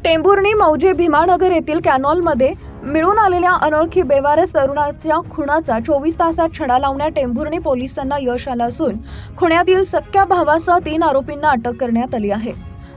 टेंभुर्णी मौजे भीमानगर येथील कॅनॉलमध्ये मिळून आलेल्या अनोळखी बेवारस तरुणाच्या खुनाचा 24 तासात छडा लावण्यात टेंभुर्णी पोलिसांना यश आलं असून खुन्यातील सख्या भावासह 3 आरोपींना अटक करण्यात आली आहे।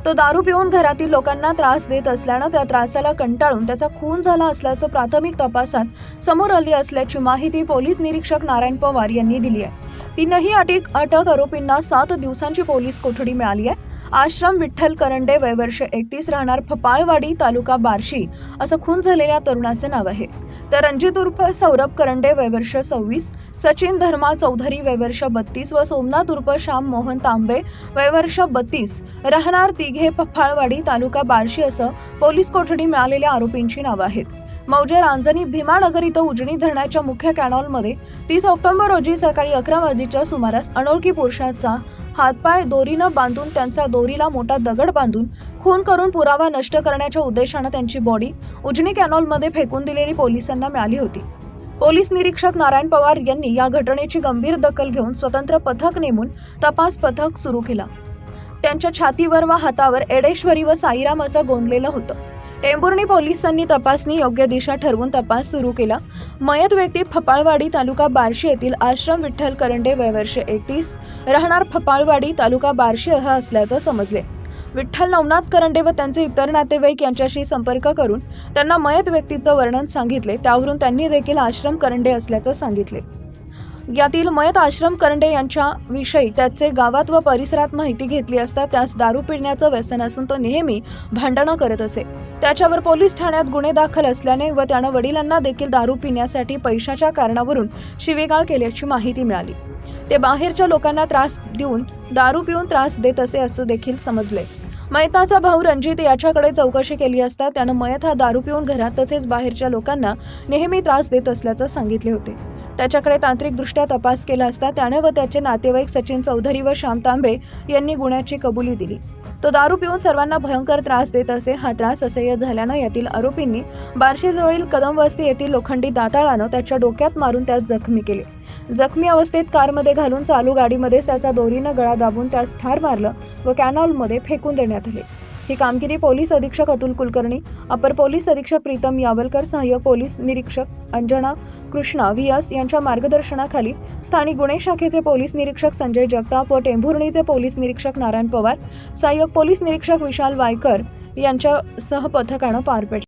तो दारू पिऊन घरातील लोकांना त्रास देत असल्याने त्या त्रासाला कंटाळून त्याचा खून झाला असल्याचं प्राथमिक तपासात समोर आली असल्याची माहिती पोलीस निरीक्षक नारायण पवार यांनी दिली आहे। तीनही अटक आरोपींना 7 दिवसांची पोलीस कोठडी मिळाली आहे। आश्रम विठ्ठल करंडे वय वर्ष 31 राहणार फपाळवाडी तालुका बार्शी असं खून झालेल्या तरुणाचे नाव आहे। तर रणजित उर्फ सौरभ करंडे वय वर्ष 26, सचिन धर्मा चौधरी वय वर्ष 32 व सोमनाथ उर्फ श्याम मोहन तांबे वय वर्ष 32 राहणार तिघे फपाळवाडी तालुका बार्शी असं पोलीस कोठडी मिळालेल्या आरोपींची नावं आहेत। मौजे रांजणी भीमानगर इथं उजनी धरणाच्या मुख्य कॅनॉलमध्ये 30 ऑक्टोबर रोजी सकाळी 11 वाजेच्या सुमारास अनोळखी पुरुषाचा हातपाय दोरीनं बांधून त्यांचा दोरीला मोठा दगड बांधून खून करून पुरावा नष्ट करण्याच्या उद्देशाने त्यांची बॉडी उजनी कॅनॉलमध्ये फेकून दिलेली पोलिसांना मिळाली होती। पोलीस निरीक्षक नारायण पवार यांनी या घटनेची गंभीर दखल घेऊन स्वतंत्र पथक नेमून तपास पथक सुरू केला। त्यांच्या छातीवर व हातावर एडेश्वरी व साईराम असं गोंदलेलं होतं। टेंभुर्णी पोलिसांनी तपासणी योग्य दिशा ठरवून तपास सुरू केला। मयत व्यक्ती फपाळवाडी तालुका बार्शी येथील आश्रम विठ्ठल करंडे वय वर्ष 31 राहणार फपाळवाडी तालुका बार्शी हा असल्याचं समजले। विठ्ठल नवनाथ करंडे व त्यांचे इतर नातेवाईक यांच्याशी संपर्क करून त्यांना मयत व्यक्तीचं वर्णन सांगितले, त्यावरून त्यांनी देखील आश्रम करंडे असल्याचं सांगितले। यातील मयत आश्रम करंडे यांच्या विषयी त्याचे गावात व परिसरात माहिती घेतली असता त्यास दारू पिण्याचं व्यसन असून तो नेहमी भांडणं करत असे। त्याच्यावर पोलीस ठाण्यात गुन्हे दाखल असल्याने व त्यानं वडिलांना देखील दारू पिण्यासाठी पैशाच्या कारणावरून शिवीगाळ केल्याची माहिती मिळाली। ते बाहेरच्या लोकांना त्रास देऊन दारू पिऊन त्रास देत असे असं देखील समजले। मयताचा भाऊ रणजित याच्याकडे चौकशी केली असता त्यानं मयत हा दारू पिऊन घरात तसेच बाहेरच्या लोकांना नेहमी त्रास देत असल्याचं सांगितले होते। त्याच्याकडे तांत्रिकदृष्ट्या तपास केला असता त्याने व त्याचे नातेवाईक सचिन चौधरी व श्याम तांबे यांनी गुन्ह्याची कबुली दिली। तो दारू पिऊन सर्वांना भयंकर त्रास देत असे। हा त्रास असह्य झाल्यानं यातील आरोपींनी बार्शीजवळील कदमवस्ती येथील लोखंडी दाताळानं त्याच्या डोक्यात मारून त्यास जखमी केले। जखमी अवस्थेत कारमध्ये घालून चालू गाडीमध्येच त्याचा दोरीनं गळा दाबून त्यास ठार मारलं व कॅनॉलमध्ये फेकून देण्यात आले। ही कामगिरी पोलीस अधीक्षक अतुल कुलकर्णी, अपर पोलीस अधीक्षक प्रीतम यावलकर, सहाय्यक पोलीस निरीक्षक अंजना कृष्णा व्हीएस यांच्या मार्गदर्शनाखाली स्थानिक गुन्हे शाखेचे पोलीस निरीक्षक संजय जगताप व टेंभुर्णीचे पोलीस निरीक्षक नारायण पवार, सहाय्यक पोलीस निरीक्षक विशाल वायकर यांच्यासह पथकानं पार पडले।